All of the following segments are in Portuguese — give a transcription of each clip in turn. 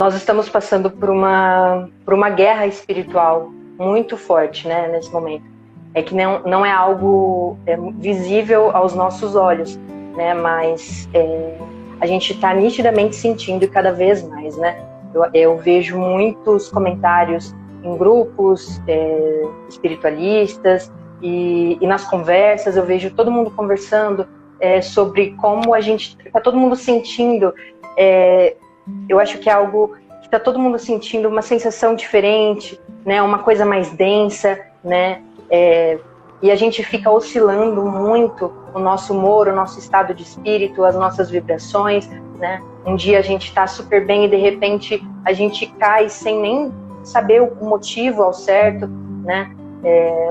nós estamos passando por uma guerra espiritual muito forte, né, nesse momento. É que não é algo visível aos nossos olhos, né, mas a gente está nitidamente sentindo cada vez mais, né. Eu vejo muitos comentários em grupos espiritualistas e nas conversas, eu vejo todo mundo conversando sobre como a gente está todo mundo sentindo. Eu acho que é algo que está todo mundo sentindo uma sensação diferente, né, uma coisa mais densa, né, e a gente fica oscilando muito o nosso humor, o nosso estado de espírito, as nossas vibrações, né. Um dia a gente está super bem e de repente a gente cai sem nem saber o motivo ao certo, né.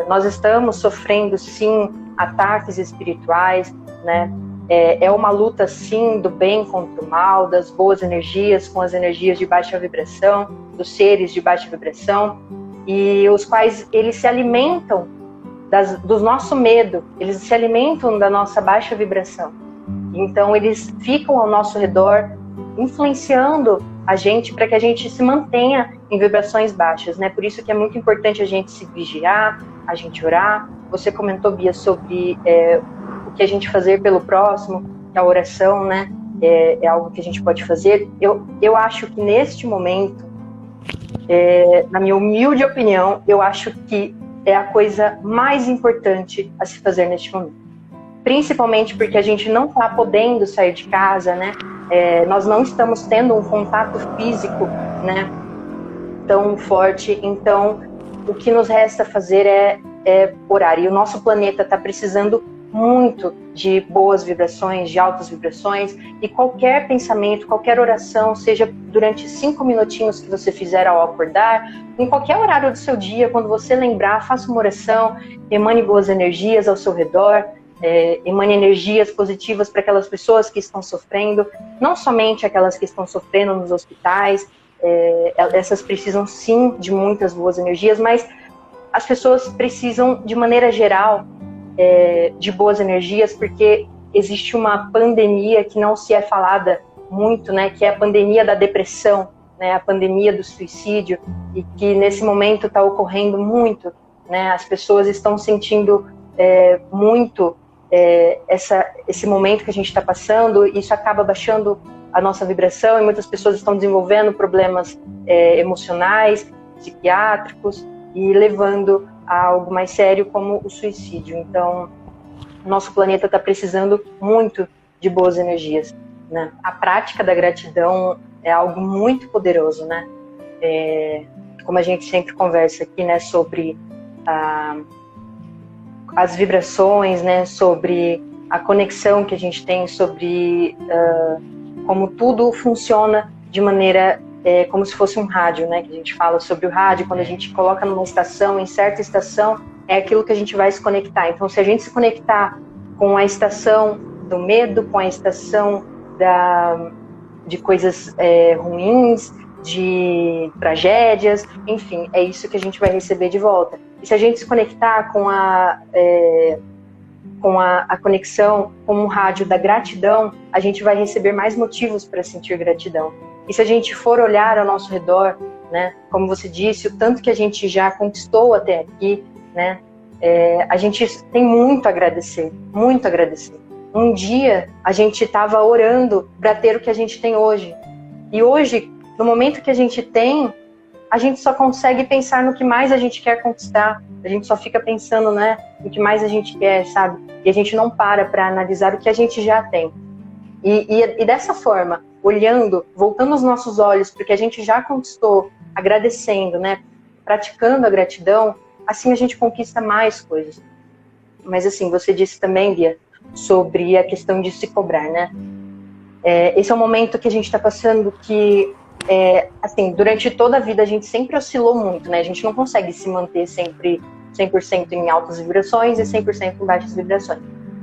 Nós estamos sofrendo, sim, ataques espirituais, né. É uma luta, sim, do bem contra o mal, das boas energias com as energias de baixa vibração, dos seres de baixa vibração, e os quais eles se alimentam do nosso medo, eles se alimentam da nossa baixa vibração. Então, eles ficam ao nosso redor, influenciando a gente para que a gente se mantenha em vibrações baixas, né? Por isso que é muito importante a gente se vigiar, a gente orar. Você comentou, Bia, sobre o que a gente fazer pelo próximo, que a oração, né, é algo que a gente pode fazer. Eu acho que neste momento, na minha humilde opinião, eu acho que é a coisa mais importante a se fazer neste momento. Principalmente porque a gente não está podendo sair de casa, né? Nós não estamos tendo um contato físico, né, tão forte. Então, o que nos resta fazer é orar. E o nosso planeta está precisando muito de boas vibrações, de altas vibrações, e qualquer pensamento, qualquer oração, seja durante 5 minutinhos que você fizer ao acordar, em qualquer horário do seu dia, quando você lembrar, faça uma oração, emane boas energias ao seu redor, emane energias positivas para aquelas pessoas que estão sofrendo, não somente aquelas que estão sofrendo nos hospitais, essas precisam sim de muitas boas energias, mas as pessoas precisam, de maneira geral, de boas energias, porque existe uma pandemia que não se é falada muito, né, que é a pandemia da depressão, né, a pandemia do suicídio, e que nesse momento está ocorrendo muito, né, as pessoas estão sentindo muito esse momento que a gente está passando, e isso acaba baixando a nossa vibração, e muitas pessoas estão desenvolvendo problemas emocionais, psiquiátricos, e levando a algo mais sério como o suicídio. Então, nosso planeta está precisando muito de boas energias, né? A prática da gratidão é algo muito poderoso, né? Como a gente sempre conversa aqui, né, sobre as vibrações, né, sobre a conexão que a gente tem, sobre como tudo funciona de maneira como se fosse um rádio, né, que a gente fala sobre o rádio, quando a gente coloca numa estação, em certa estação, é aquilo que a gente vai se conectar. Então, se a gente se conectar com a estação do medo, com a estação de coisas ruins, de tragédias, enfim, é isso que a gente vai receber de volta. E se a gente se conectar com a conexão, com um rádio da gratidão, a gente vai receber mais motivos para sentir gratidão. E se a gente for olhar ao nosso redor, né, como você disse, o tanto que a gente já conquistou até aqui, né, a gente tem muito a agradecer, muito a agradecer. Um dia a gente estava orando para ter o que a gente tem hoje. E hoje, no momento que a gente tem, a gente só consegue pensar no que mais a gente quer conquistar. A gente só fica pensando, né, no que mais a gente quer, sabe? E a gente não para analisar o que a gente já tem. E dessa forma, olhando, voltando os nossos olhos para o que a gente já conquistou, agradecendo, né, praticando a gratidão, assim a gente conquista mais coisas. Mas assim, você disse também, Bia, sobre a questão de se cobrar, né? Esse é um momento que a gente está passando que, assim, durante toda a vida a gente sempre oscilou muito, né? A gente não consegue se manter sempre 100% em altas vibrações e 100% em baixas vibrações.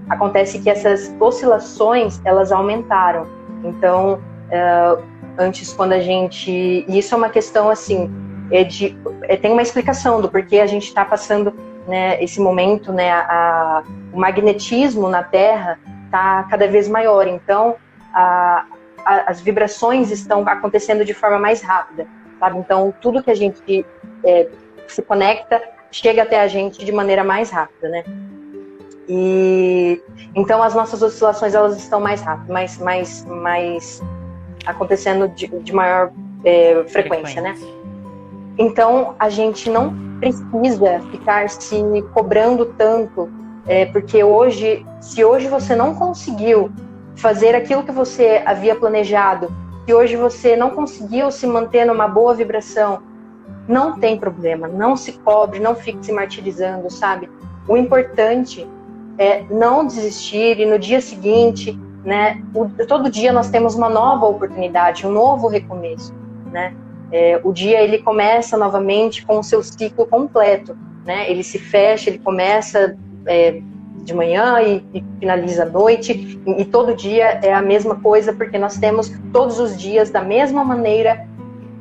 Acontece que essas oscilações, elas aumentaram. Então, antes quando a gente... E isso é uma questão, assim, tem uma explicação do porquê a gente está passando, né, esse momento, né, o magnetismo na Terra está cada vez maior. Então, a as vibrações estão acontecendo de forma mais rápida, sabe? Então, tudo que a gente se conecta chega até a gente de maneira mais rápida, né? E então as nossas oscilações, elas estão mais rápidas, mais acontecendo de maior frequência, né? Então a gente não precisa ficar se cobrando tanto, porque se hoje você não conseguiu fazer aquilo que você havia planejado, se hoje você não conseguiu se manter numa boa vibração, não tem problema, não se cobre, não fique se martirizando, sabe? O importante é não desistir, e no dia seguinte, né, todo dia nós temos uma nova oportunidade, um novo recomeço, né? O dia ele começa novamente com o seu ciclo completo, né? Ele se fecha, ele começa de manhã e finaliza à noite, e todo dia é a mesma coisa, porque nós temos todos os dias, da mesma maneira,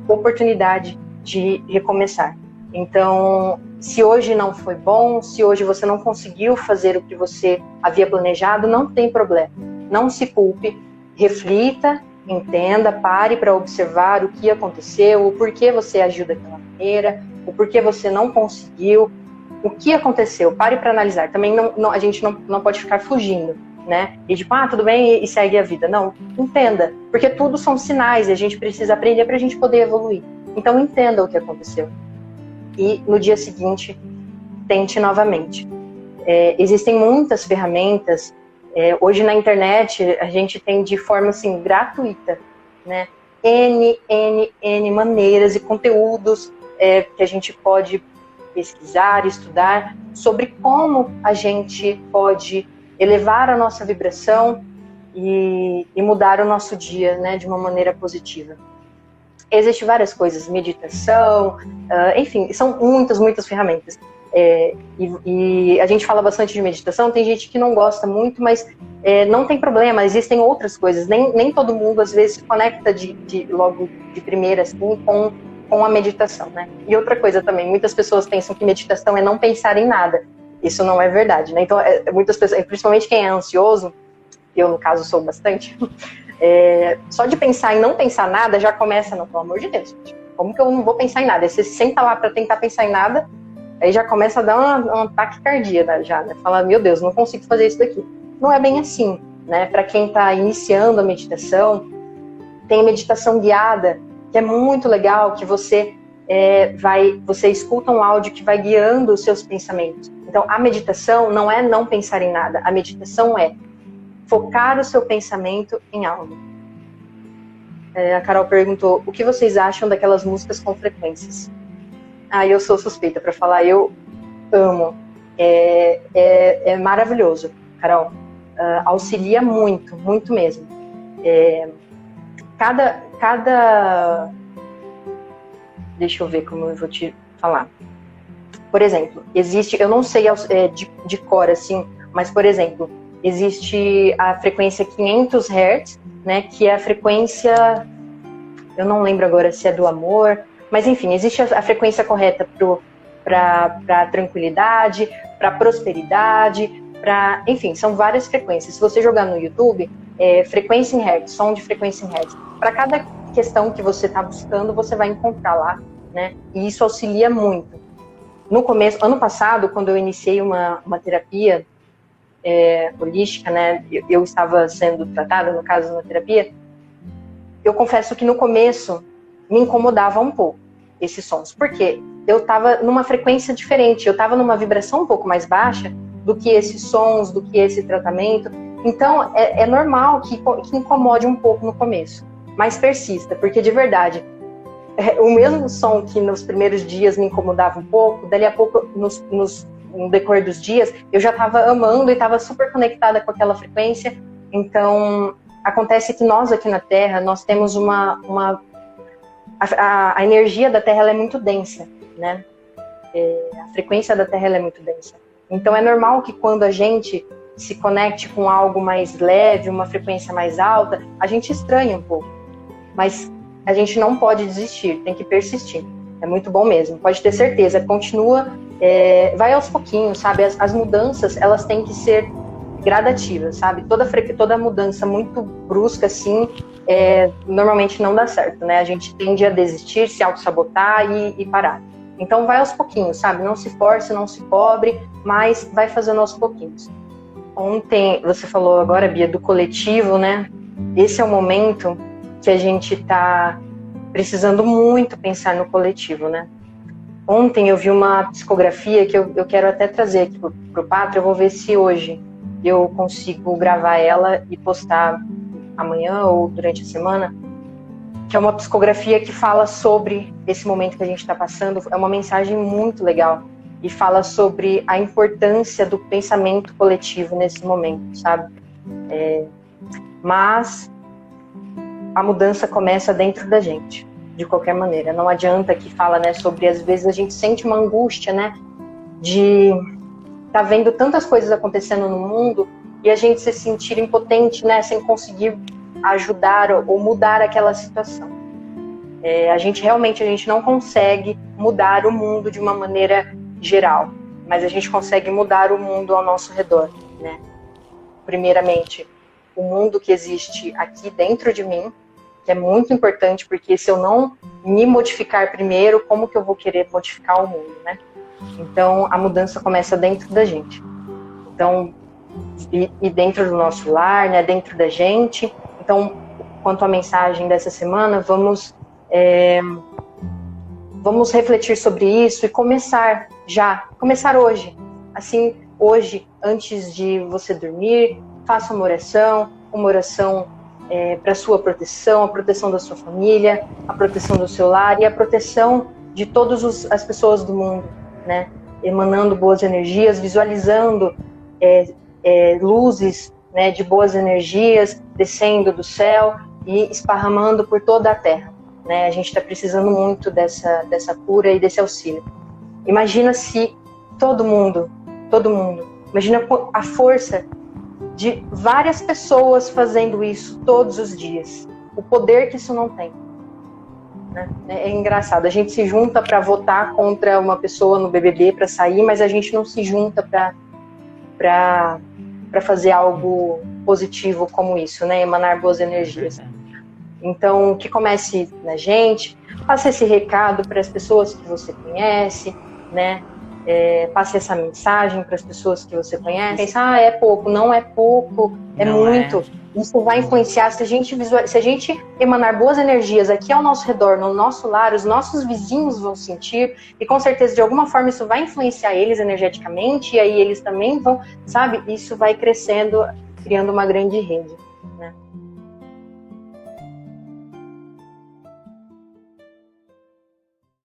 oportunidade de recomeçar. Então, se hoje não foi bom, se hoje você não conseguiu fazer o que você havia planejado, não tem problema. Não se culpe, reflita, entenda, pare para observar o que aconteceu, o porquê você agiu daquela maneira, o porquê você não conseguiu, o que aconteceu. Pare para analisar. Também a gente não pode ficar fugindo, né? E tipo, tudo bem, e segue a vida. Não, entenda, porque tudo são sinais e a gente precisa aprender para a gente poder evoluir. Então, entenda o que aconteceu. E no dia seguinte, tente novamente. Existem muitas ferramentas. Hoje na internet, a gente tem de forma assim, gratuita, né? N maneiras e conteúdos que a gente pode pesquisar, estudar sobre como a gente pode elevar a nossa vibração e mudar o nosso dia, né, de uma maneira positiva. Existem várias coisas, meditação, enfim, são muitas ferramentas. E a gente fala bastante de meditação, tem gente que não gosta muito, mas não tem problema, existem outras coisas. Nem todo mundo, às vezes, se conecta logo de primeira, assim, com a meditação, né? E outra coisa também, muitas pessoas pensam que meditação é não pensar em nada. Isso não é verdade, né? Então, muitas pessoas, principalmente quem é ansioso, eu, no caso, sou bastante... só de pensar em não pensar nada já começa, não, pelo amor de Deus, como que eu não vou pensar em nada? Aí você se senta lá para tentar pensar em nada, aí já começa a dar uma taquicardia, né, já, né? Fala, meu Deus, não consigo fazer isso daqui. Não é bem assim, né? Para quem está iniciando a meditação, tem meditação guiada, que é muito legal, que você você escuta um áudio que vai guiando os seus pensamentos. Então, a meditação não é não pensar em nada, a meditação é focar o seu pensamento em algo. A Carol perguntou, o que vocês acham daquelas músicas com frequências? Eu sou suspeita para falar, eu amo. É maravilhoso, Carol. Auxilia muito, muito mesmo. Deixa eu ver como eu vou te falar. Por exemplo, existe, eu não sei de cor assim, mas, por exemplo, existe a frequência 500 Hz, né, que é a frequência, eu não lembro agora se é do amor, mas enfim, existe a frequência correta para tranquilidade, para prosperidade, enfim, são várias frequências. Se você jogar no YouTube, frequência em Hertz, som de frequência em Hertz, para cada questão que você está buscando, você vai encontrar lá, né, e isso auxilia muito. No começo, ano passado, quando eu iniciei uma terapia holística, né, eu estava sendo tratada, no caso, na terapia, eu confesso que no começo me incomodava um pouco esses sons, porque eu estava numa frequência diferente, eu estava numa vibração um pouco mais baixa do que esses sons, do que esse tratamento. Então, é normal que incomode um pouco no começo, mas persista, porque de verdade, o mesmo som que nos primeiros dias me incomodava um pouco, dali a pouco, no decorrer dos dias, eu já estava amando e estava super conectada com aquela frequência. Então, acontece que nós aqui na Terra, nós temos a energia da Terra, ela é muito densa, né? A frequência da Terra, ela é muito densa. Então, é normal que quando a gente se conecte com algo mais leve, uma frequência mais alta, a gente estranha um pouco. Mas a gente não pode desistir, tem que persistir. É muito bom mesmo, pode ter certeza. Continua, vai aos pouquinhos, sabe? As mudanças, elas têm que ser gradativa, sabe? Toda mudança muito brusca, assim, normalmente não dá certo, né? A gente tende a desistir, se auto-sabotar e parar. Então vai aos pouquinhos, sabe? Não se force, não se cobre, mas vai fazendo aos pouquinhos. Ontem, você falou agora, Bia, do coletivo, né? Esse é o momento que a gente está precisando muito pensar no coletivo, né? Ontem eu vi uma psicografia que eu quero até trazer aqui pro Pátria. Eu vou ver se hoje eu consigo gravar ela e postar amanhã ou durante a semana, que é uma psicografia que fala sobre esse momento que a gente está passando. É uma mensagem muito legal e fala sobre a importância do pensamento coletivo nesse momento, sabe? Mas a mudança começa dentro da gente, de qualquer maneira. Não adianta que fala, né, sobre, às vezes a gente sente uma angústia, né, de tá vendo tantas coisas acontecendo no mundo e a gente se sentir impotente, né, sem conseguir ajudar ou mudar aquela situação. A gente não consegue mudar o mundo de uma maneira geral, mas a gente consegue mudar o mundo ao nosso redor, né? Primeiramente, o mundo que existe aqui dentro de mim, que é muito importante, porque se eu não me modificar primeiro, como que eu vou querer modificar o mundo, né? Então, a mudança começa dentro da gente. Então, e dentro do nosso lar, né, dentro da gente. Então, quanto à mensagem dessa semana, vamos refletir sobre isso e começar hoje. Assim, hoje, antes de você dormir, faça uma oração para a sua proteção, a proteção da sua família, a proteção do seu lar e a proteção de todas as pessoas do mundo, né? Emanando boas energias, visualizando luzes, né, de boas energias descendo do céu e esparramando por toda a terra, né? A gente está precisando muito dessa cura e desse auxílio. Imagina se todo mundo, imagina a força de várias pessoas fazendo isso todos os dias. O poder que isso não tem. Né? É engraçado. A gente se junta para votar contra uma pessoa no BBB para sair, mas a gente não se junta para fazer algo positivo como isso, né? Emanar boas energias. Então, que comece na gente, passe esse recado para as pessoas que você conhece, né? Passe essa mensagem para as pessoas que você conhece. Pensa, é pouco, não é pouco, é não muito. Isso vai influenciar, se a gente emanar boas energias aqui ao nosso redor, no nosso lar, os nossos vizinhos vão sentir, e com certeza, de alguma forma, isso vai influenciar eles energeticamente, e aí eles também vão, sabe? Isso vai crescendo, criando uma grande rede, né?